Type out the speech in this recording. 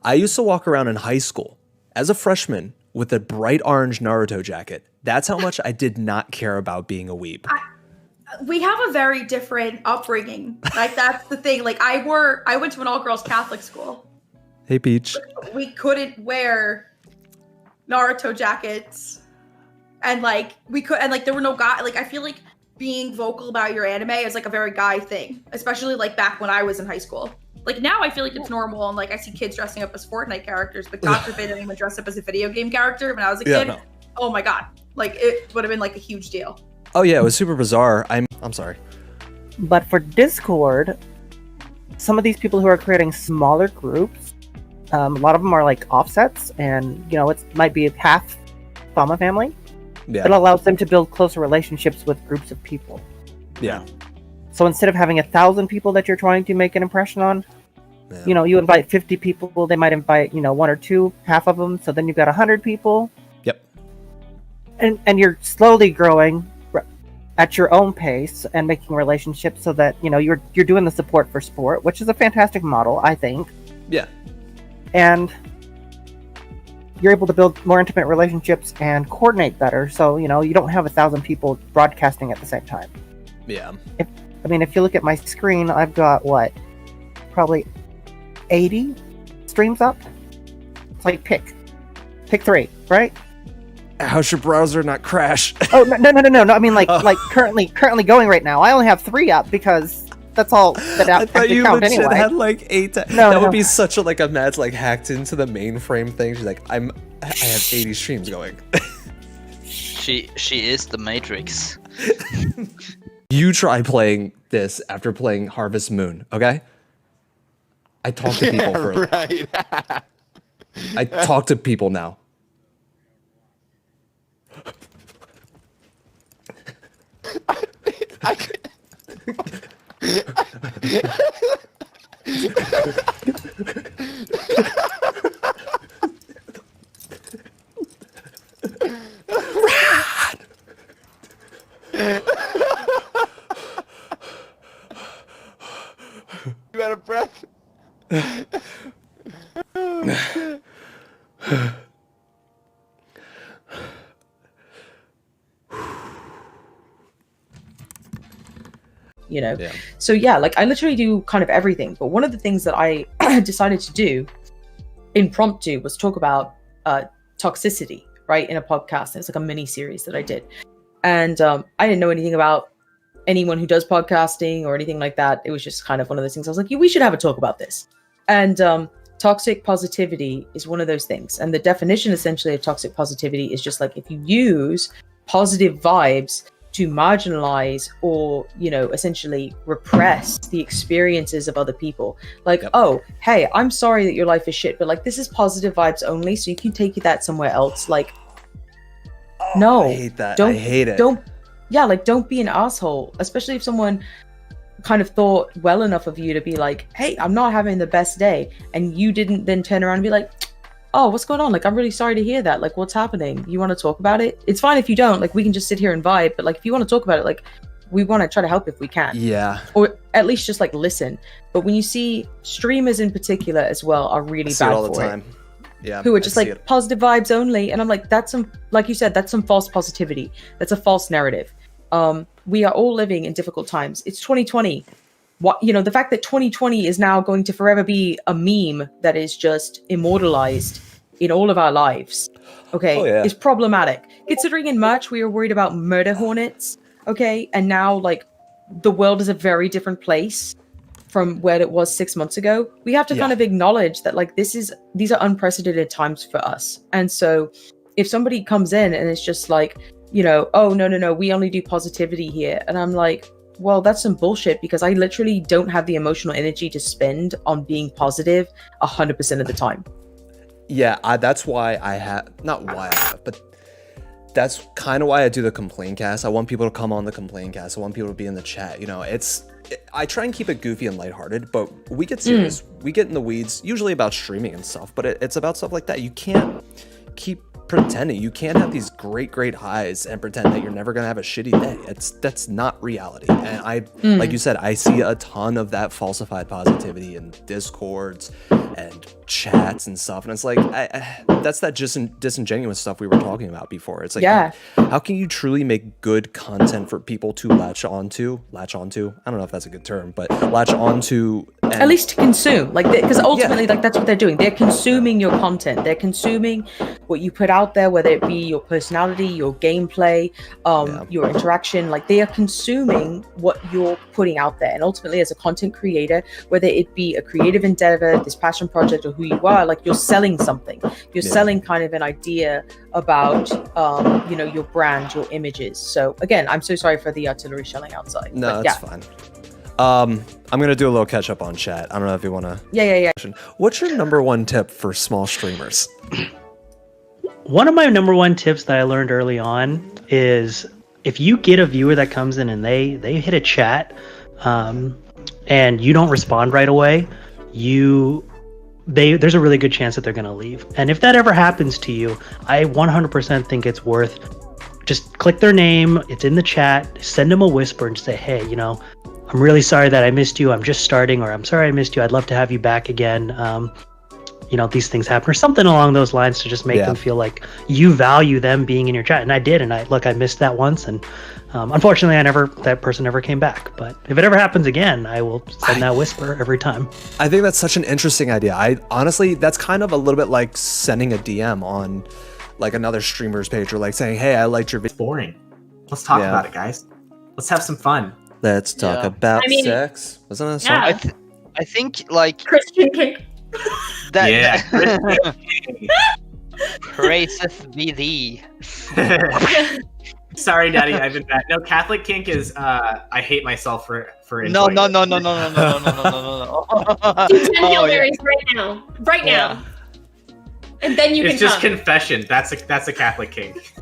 I used to walk around in high school as a freshman with a bright orange Naruto jacket. That's how much I did not care about being a weeb. We have a very different upbringing. Like, that's the thing. Like, I went to an all-girls Catholic school. Hey, Peach. We couldn't wear Naruto jackets. And, like, there were no guys. Like, I feel like being vocal about your anime is, like, a very guy thing. Especially, like, back when I was in high school. Like, now I feel like it's normal. And, like, I see kids dressing up as Fortnite characters. But God forbid anyone dressed up as a video game character when I was a kid. No. Oh, my God. Like, it would have been, like, a huge deal. Oh yeah, it was super bizarre. I'm sorry. But for Discord, some of these people who are creating smaller groups, a lot of them are like offsets, and it might be half Fama family. Yeah. It allows them to build closer relationships with groups of people. Yeah. So instead of having 1,000 people that you're trying to make an impression on, you invite 50 people. They might invite one or two, half of them. So then you've got 100 people. Yep. And you're slowly growing at your own pace and making relationships so that you're doing the support for sport, which is a fantastic model, I think. Yeah. And you're able to build more intimate relationships and coordinate better, so you don't have 1,000 people broadcasting at the same time. Yeah. If you look at my screen, I've got probably 80 streams up. It's like pick 3, right? How's your browser not crash? Oh no! I mean like currently going right now. I only have 3 up because that's all that I thought you count legit anyway. had like 8. That would be such a a Matt's like hacked into the mainframe thing. She's like, I have 80 streams going. She is the Matrix. You try playing this after playing Harvest Moon, okay? I talk to people right. I talk to people now. You out of breath? Yeah. So yeah, like I literally do kind of everything, but one of the things that I decided to do impromptu was talk about toxicity, right, in a podcast. It's like a mini series that I did, and I didn't know anything about anyone who does podcasting or anything like that. It was just kind of one of those things. I was like, yeah, we should have a talk about this. And toxic positivity is one of those things, and the definition essentially of toxic positivity is just like if you use positive vibes to marginalize or essentially repress the experiences of other people, like, yep. Oh, hey, I'm sorry that your life is shit, but like this is positive vibes only, so you can take that somewhere else. Like, no, I hate that. I hate it. Don't be an asshole, especially if someone kind of thought well enough of you to be like, hey, I'm not having the best day, and you didn't then turn around and be like, oh, what's going on? Like, I'm really sorry to hear that. Like, what's happening? You want to talk about it? It's fine if you don't. Like, we can just sit here and vibe. But, like, if you want to talk about it, like, we want to try to help if we can. Yeah. Or at least just, like, listen. But when you see streamers in particular as well are really bad all the for time. it. Yeah. Who are just, like, positive vibes only. And I'm like, that's some, like you said, that's some false positivity. That's a false narrative. We are all living in difficult times. It's 2020. The fact that 2020 is now going to forever be a meme that is just immortalized in all of our lives, okay, is problematic. Considering in March we were worried about murder hornets, okay, and now like the world is a very different place from where it was 6 months ago. We have to kind of acknowledge that like these are unprecedented times for us. And so if somebody comes in and it's just like, oh no, we only do positivity here, and I'm like, well, that's some bullshit, because I literally don't have the emotional energy to spend on being positive 100% of the time. Yeah, that's why but that's kind of why I do the complain cast. I want people to come on the complain cast. I want people to be in the chat. I try and keep it goofy and lighthearted, but we get serious. We get in the weeds, usually about streaming and stuff, but it's about stuff like that. You can't keep pretending. You can't have these great highs and pretend that you're never gonna have a shitty day. That's not reality. And like you said, I see a ton of that falsified positivity in discords and chats and stuff, and it's like that's that disingenuous stuff we were talking about before. It's like, Yeah. how can you truly make good content for people to latch onto? I don't know if that's a good term, but latch onto. At least to consume, like, because ultimately, like, that's what they're doing. They're consuming your content. They're consuming what you put out there, whether it be your personality, your gameplay, your interaction. Like, they are consuming what you're putting out there. And ultimately, as a content creator, whether it be a creative endeavor, this passion project, or who you are, like, you're selling something. You're selling kind of an idea about, your brand, your images. So again, I'm so sorry for the artillery shelling outside. No, but that's fine. I'm gonna do a little catch up on chat. I don't know if you wanna. Yeah. What's your number one tip for small streamers? One of my number one tips that I learned early on is if you get a viewer that comes in and they hit a chat, and you don't respond right away, there's a really good chance that they're gonna leave. And if that ever happens to you, I 100% think it's worth just click their name. It's in the chat. Send them a whisper and say, hey, I'm really sorry that I missed you. I'm just starting, or I'm sorry I missed you. I'd love to have you back again. These things happen, or something along those lines to just make them feel like you value them being in your chat. And I did, and I missed that once, and unfortunately, that person never came back. But if it ever happens again, I will send that whisper every time. I think that's such an interesting idea. I honestly, that's kind of a little bit like sending a DM on like another streamer's page, or like saying, hey, I liked your video. Boring. Let's talk about it, guys. Let's have some fun. Let's talk about sex. Wasn't that a song? Yeah. I think like Christian kink. that. Praiseth be thee. Sorry, Daddy, I've been bad. No, Catholic kink is I hate myself for No. enjoying it. Do 10 Hail Marys right now. And then you It's can just come. confession. That's a Catholic kink.